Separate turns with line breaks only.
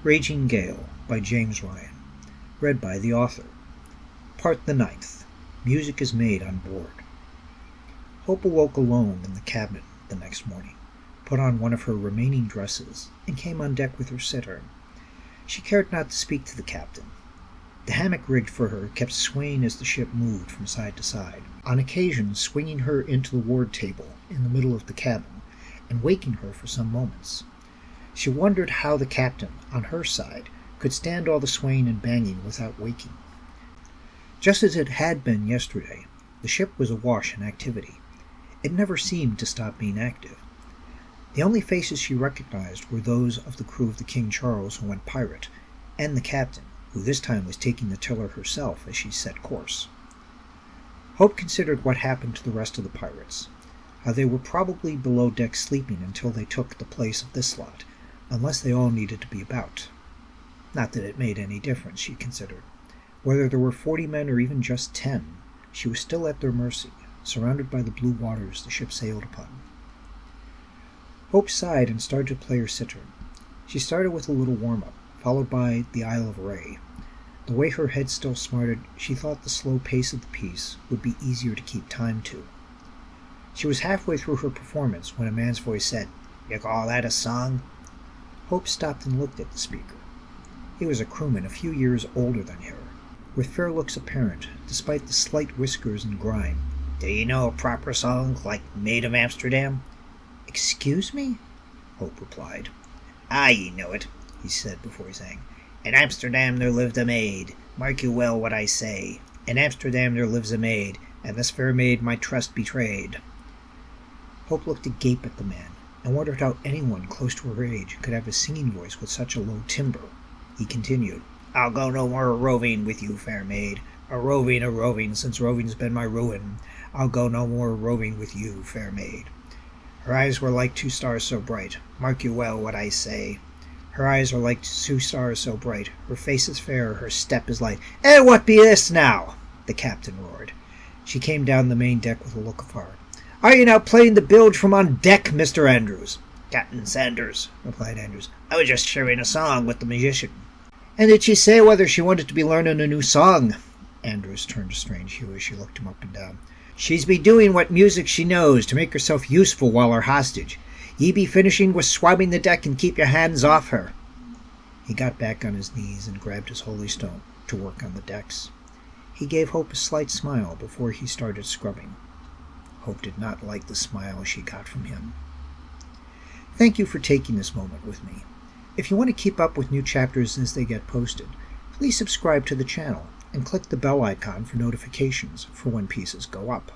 Raging Gale by James Ryan. Read by the author. Part the 9th. Music is made on board. Hope awoke alone in the cabin the next morning, put on one of her remaining dresses, and came on deck with her sitter. She cared not to speak to the captain. The hammock rigged for her kept swaying as the ship moved from side to side, on occasion swinging her into the ward table in the middle of the cabin, and waking her for some moments. She wondered how the captain, on her side, could stand all the swaying and banging without waking. Just as it had been yesterday, the ship was awash in activity. It never seemed to stop being active. The only faces she recognized were those of the crew of the King Charles who went pirate, and the captain, who this time was taking the tiller herself as she set course. Hope considered what happened to the rest of the pirates, how they were probably below deck sleeping until they took the place of this lot, unless they all needed to be about. Not that it made any difference, she considered. Whether there were 40 men or even just 10, she was still at their mercy, surrounded by the blue waters the ship sailed upon. Hope sighed and started to play her cittern. She started with a little warm-up, followed by the Isle of Ré. The way her head still smarted, she thought the slow pace of the piece would be easier to keep time to. She was halfway through her performance when a man's voice said, "You call that a song?" Hope stopped and looked at the speaker. He was a crewman a few years older than her, with fair looks apparent, despite the slight whiskers and grime. "Do you know a proper song, like Maid of Amsterdam?" "Excuse me?" Hope replied. "Ah, ye know it," he said before he sang. "In Amsterdam there lived a maid, mark you well what I say. In Amsterdam there lives a maid, and this fair maid my trust betrayed." Hope looked agape at the man, and wondered how anyone close to her age could have a singing voice with such a low timbre. He continued, "I'll go no more a-roving with you, fair maid, a-roving, since roving's been my ruin. I'll go no more a-roving with you, fair maid." Her eyes were like 2 stars so bright, mark you well what I say. Her eyes are like 2 stars so bright, her face is fair, her step is light. "Eh, what be this now?" the captain roared. She came down the main deck with a look of horror. "Are you now playing the bilge from on deck, Mr. Andrews?" "Captain Sanders," replied Andrews. "I was just sharing a song with the musician." "And did she say whether she wanted to be learning a new song?" Andrews turned a strange hue as she looked him up and down. "She's be doing what music she knows to make herself useful while her hostage. Ye be finishing with swabbing the deck and keep your hands off her." He got back on his knees and grabbed his holy stone to work on the decks. He gave Hope a slight smile before he started scrubbing. Hope did not like the smile she got from him. Thank you for taking this moment with me. If you want to keep up with new chapters as they get posted, please subscribe to the channel and click the bell icon for notifications for when pieces go up.